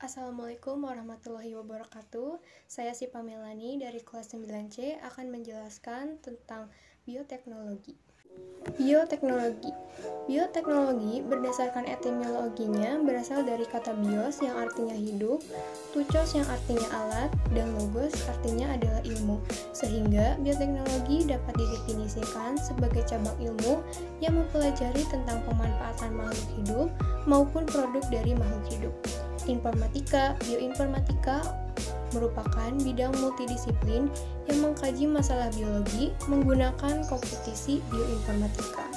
Assalamualaikum warahmatullahi wabarakatuh. Saya Sipa Melani dari kelas 9C akan menjelaskan tentang bioteknologi. Bioteknologi berdasarkan etimologinya berasal dari kata bios yang artinya hidup, tuchos yang artinya alat, dan logos artinya adalah ilmu. Sehingga bioteknologi dapat didefinisikan sebagai cabang ilmu yang mempelajari tentang pemanfaatan makhluk hidup maupun produk dari makhluk hidup. Bioinformatika merupakan bidang multidisiplin yang mengkaji masalah biologi menggunakan kompetisi bioinformatika.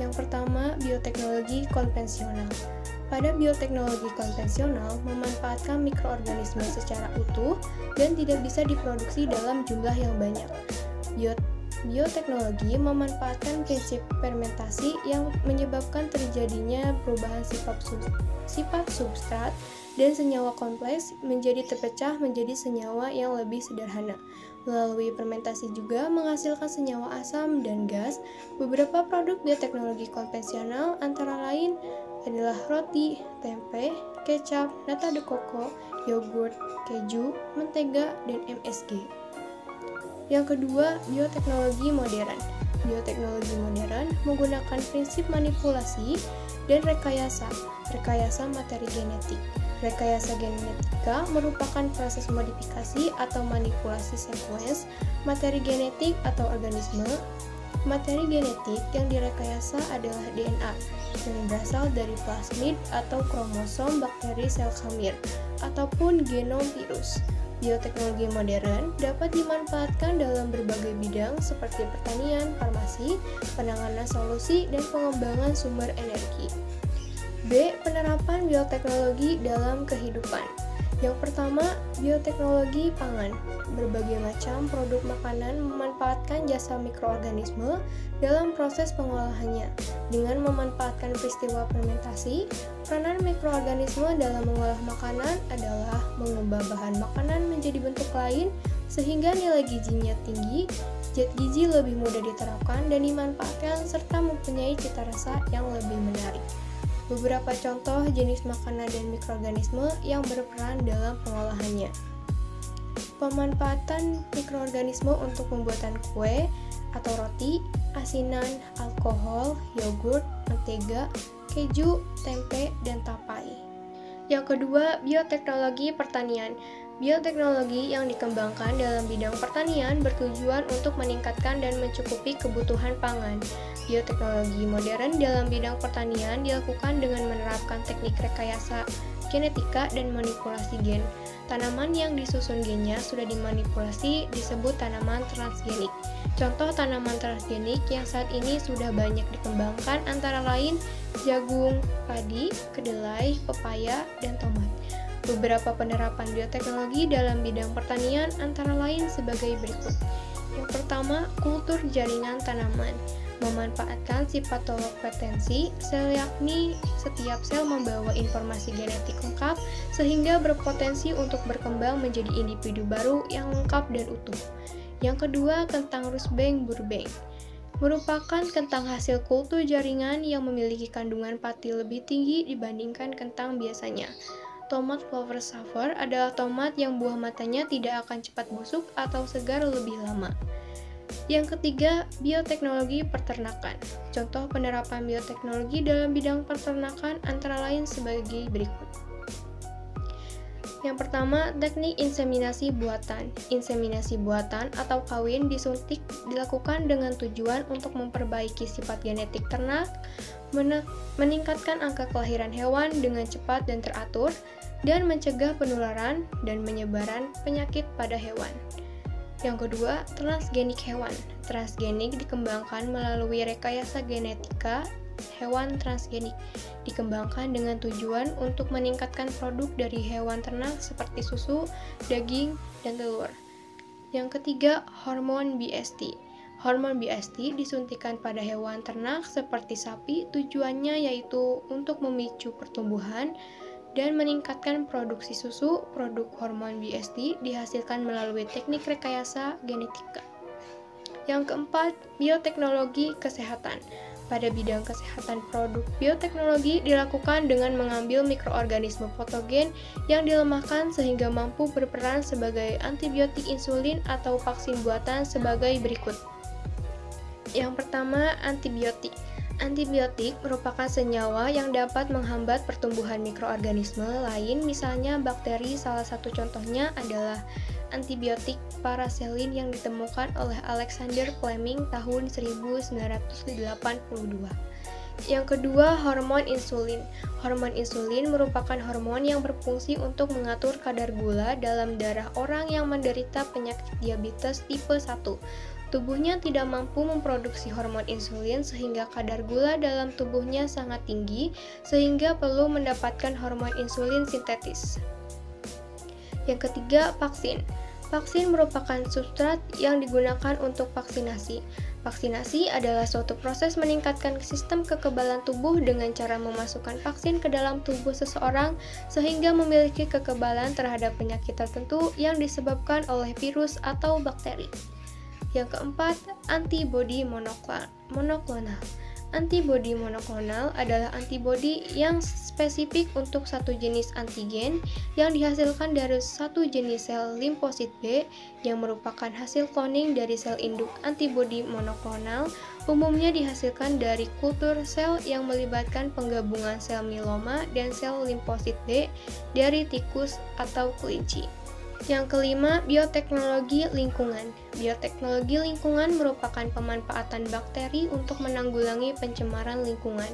Yang pertama, bioteknologi konvensional. Pada bioteknologi konvensional, memanfaatkan mikroorganisme secara utuh dan tidak bisa diproduksi dalam jumlah yang banyak. Bioteknologi memanfaatkan prinsip fermentasi yang menyebabkan terjadinya perubahan sifat substrat dan senyawa kompleks menjadi terpecah menjadi senyawa yang lebih sederhana. Melalui fermentasi juga menghasilkan senyawa asam dan gas. Beberapa produk bioteknologi konvensional antara lain adalah roti, tempe, kecap, nata de coco, yogurt, keju, mentega, dan MSG. Yang kedua, bioteknologi modern. Bioteknologi modern menggunakan prinsip manipulasi dan rekayasa materi genetik. Rekayasa genetika merupakan proses modifikasi atau manipulasi sekuens materi genetik atau organisme. Materi genetik yang direkayasa adalah DNA, yang berasal dari plasmid atau kromosom bakteri sel khamir, ataupun genom virus. Bioteknologi modern dapat dimanfaatkan dalam berbagai bidang seperti pertanian, farmasi, penanganan solusi, dan pengembangan sumber energi. B. Penerapan bioteknologi dalam kehidupan. Yang pertama, bioteknologi pangan. Berbagai macam produk makanan memanfaatkan jasa mikroorganisme dalam proses pengolahannya. Dengan memanfaatkan peristiwa fermentasi, peranan mikroorganisme dalam mengolah makanan adalah mengubah bahan makanan menjadi bentuk lain sehingga nilai gizinya tinggi, zat gizi lebih mudah diterapkan dan dimanfaatkan serta mempunyai cita rasa yang lebih menarik. Beberapa contoh jenis makanan dan mikroorganisme yang berperan dalam pengolahannya. Pemanfaatan mikroorganisme untuk pembuatan kue atau roti, asinan, alkohol, yogurt, mentega, keju, tempe, dan tapai. Yang kedua, bioteknologi pertanian. Bioteknologi yang dikembangkan dalam bidang pertanian bertujuan untuk meningkatkan dan mencukupi kebutuhan pangan. Bioteknologi modern dalam bidang pertanian dilakukan dengan menerapkan teknik rekayasa genetika dan manipulasi gen. Tanaman yang disusun gennya sudah dimanipulasi disebut tanaman transgenik. Contoh tanaman transgenik yang saat ini sudah banyak dikembangkan antara lain jagung, padi, kedelai, pepaya, dan tomat. Beberapa penerapan bioteknologi dalam bidang pertanian antara lain sebagai berikut. Yang pertama, kultur jaringan tanaman. Memanfaatkan sifat tolokompetensi sel, yakni setiap sel membawa informasi genetik lengkap sehingga berpotensi untuk berkembang menjadi individu baru yang lengkap dan utuh. Yang kedua, kentang Rusbeng Burbank. Merupakan kentang hasil kultur jaringan yang memiliki kandungan pati lebih tinggi dibandingkan kentang biasanya. Tomat Clover Saver adalah tomat yang buah matanya tidak akan cepat busuk atau segar lebih lama. Yang ketiga, bioteknologi peternakan. Contoh penerapan bioteknologi dalam bidang peternakan antara lain sebagai berikut. Yang pertama, teknik inseminasi buatan. Inseminasi buatan atau kawin disuntik dilakukan dengan tujuan untuk memperbaiki sifat genetik ternak, meningkatkan angka kelahiran hewan dengan cepat dan teratur, dan mencegah penularan dan penyebaran penyakit pada hewan. Yang kedua, transgenik hewan. Transgenik dikembangkan melalui rekayasa genetika hewan transgenik. Dikembangkan dengan tujuan untuk meningkatkan produk dari hewan ternak seperti susu, daging, dan telur. Yang ketiga, hormon BST. Hormon BST disuntikan pada hewan ternak seperti sapi, tujuannya yaitu untuk memicu pertumbuhan dan meningkatkan produksi susu. Produk hormon BST dihasilkan melalui teknik rekayasa genetika. Yang keempat, bioteknologi kesehatan. Pada bidang kesehatan, produk bioteknologi dilakukan dengan mengambil mikroorganisme patogen yang dilemahkan sehingga mampu berperan sebagai antibiotik insulin atau vaksin buatan sebagai berikut. Yang pertama, antibiotik. Antibiotik merupakan senyawa yang dapat menghambat pertumbuhan mikroorganisme lain, misalnya bakteri. Salah satu contohnya adalah antibiotik paraselin yang ditemukan oleh Alexander Fleming tahun 1982. Yang kedua, hormon insulin. Hormon insulin merupakan hormon yang berfungsi untuk mengatur kadar gula dalam darah orang yang menderita penyakit diabetes tipe 1. Tubuhnya tidak mampu memproduksi hormon insulin sehingga kadar gula dalam tubuhnya sangat tinggi sehingga perlu mendapatkan hormon insulin sintetis. Yang ketiga, vaksin. Vaksin merupakan substrat yang digunakan untuk vaksinasi. Vaksinasi adalah suatu proses meningkatkan sistem kekebalan tubuh dengan cara memasukkan vaksin ke dalam tubuh seseorang sehingga memiliki kekebalan terhadap penyakit tertentu yang disebabkan oleh virus atau bakteri. Yang keempat, antibodi monoklonal. Antibodi monoklonal adalah antibodi yang spesifik untuk satu jenis antigen yang dihasilkan dari satu jenis sel limfosit B yang merupakan hasil kloning dari sel induk. Antibodi monoklonal umumnya dihasilkan dari kultur sel yang melibatkan penggabungan sel mieloma dan sel limfosit B dari tikus atau kelinci. Yang kelima, bioteknologi lingkungan. Bioteknologi lingkungan merupakan pemanfaatan bakteri untuk menanggulangi pencemaran lingkungan.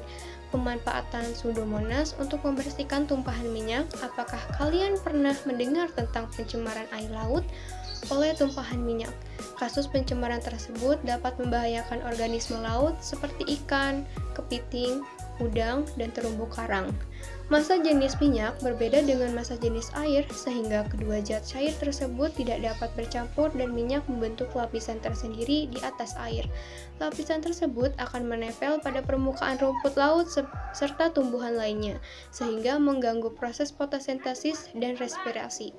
Pemanfaatan Pseudomonas untuk membersihkan tumpahan minyak. Apakah kalian pernah mendengar tentang pencemaran air laut oleh tumpahan minyak? Kasus pencemaran tersebut dapat membahayakan organisme laut seperti ikan, kepiting, udang, dan terumbu karang. Massa jenis minyak berbeda dengan massa jenis air, sehingga kedua zat cair tersebut tidak dapat bercampur dan minyak membentuk lapisan tersendiri di atas air. Lapisan tersebut akan menempel pada permukaan rumput laut serta tumbuhan lainnya, sehingga mengganggu proses fotosintesis dan respirasi.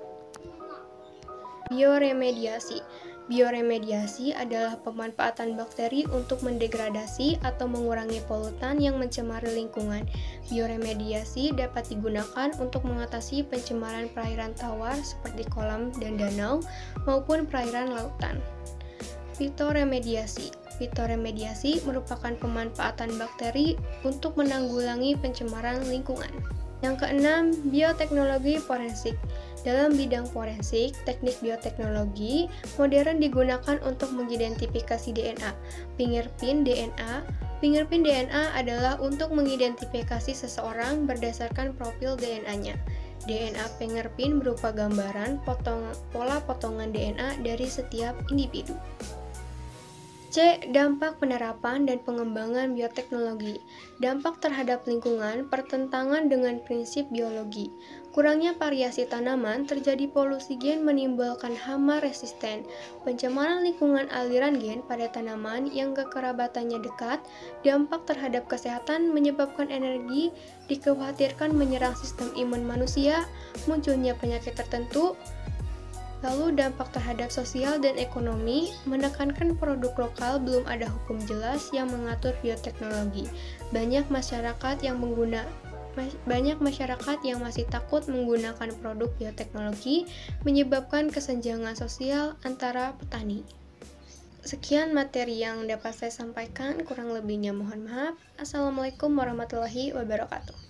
Bioremediasi. Bioremediasi adalah pemanfaatan bakteri untuk mendegradasi atau mengurangi polutan yang mencemari lingkungan. Bioremediasi dapat digunakan untuk mengatasi pencemaran perairan tawar seperti kolam dan danau maupun perairan lautan. Fitoremediasi. Fitoremediasi merupakan pemanfaatan bakteri untuk menanggulangi pencemaran lingkungan. Yang keenam, bioteknologi forensik. Dalam bidang forensik, teknik bioteknologi modern digunakan untuk mengidentifikasi DNA. Fingerprint DNA. Fingerprint DNA adalah untuk mengidentifikasi seseorang berdasarkan profil DNA-nya. DNA fingerprint berupa gambaran pola potongan DNA dari setiap individu. C. Dampak penerapan dan pengembangan bioteknologi. Dampak terhadap lingkungan bertentangan dengan prinsip biologi. Kurangnya variasi tanaman, terjadi polusi gen menimbulkan hama resisten. Pencemaran lingkungan aliran gen pada tanaman yang kekerabatannya dekat. Dampak terhadap kesehatan menyebabkan energi dikhawatirkan menyerang sistem imun manusia, munculnya penyakit tertentu. Lalu dampak terhadap sosial dan ekonomi, menekankan produk lokal, belum ada hukum jelas yang mengatur bioteknologi. Banyak masyarakat yang masih takut menggunakan produk bioteknologi, menyebabkan kesenjangan sosial antara petani. Sekian materi yang dapat saya sampaikan, kurang lebihnya mohon maaf. Assalamualaikum warahmatullahi wabarakatuh.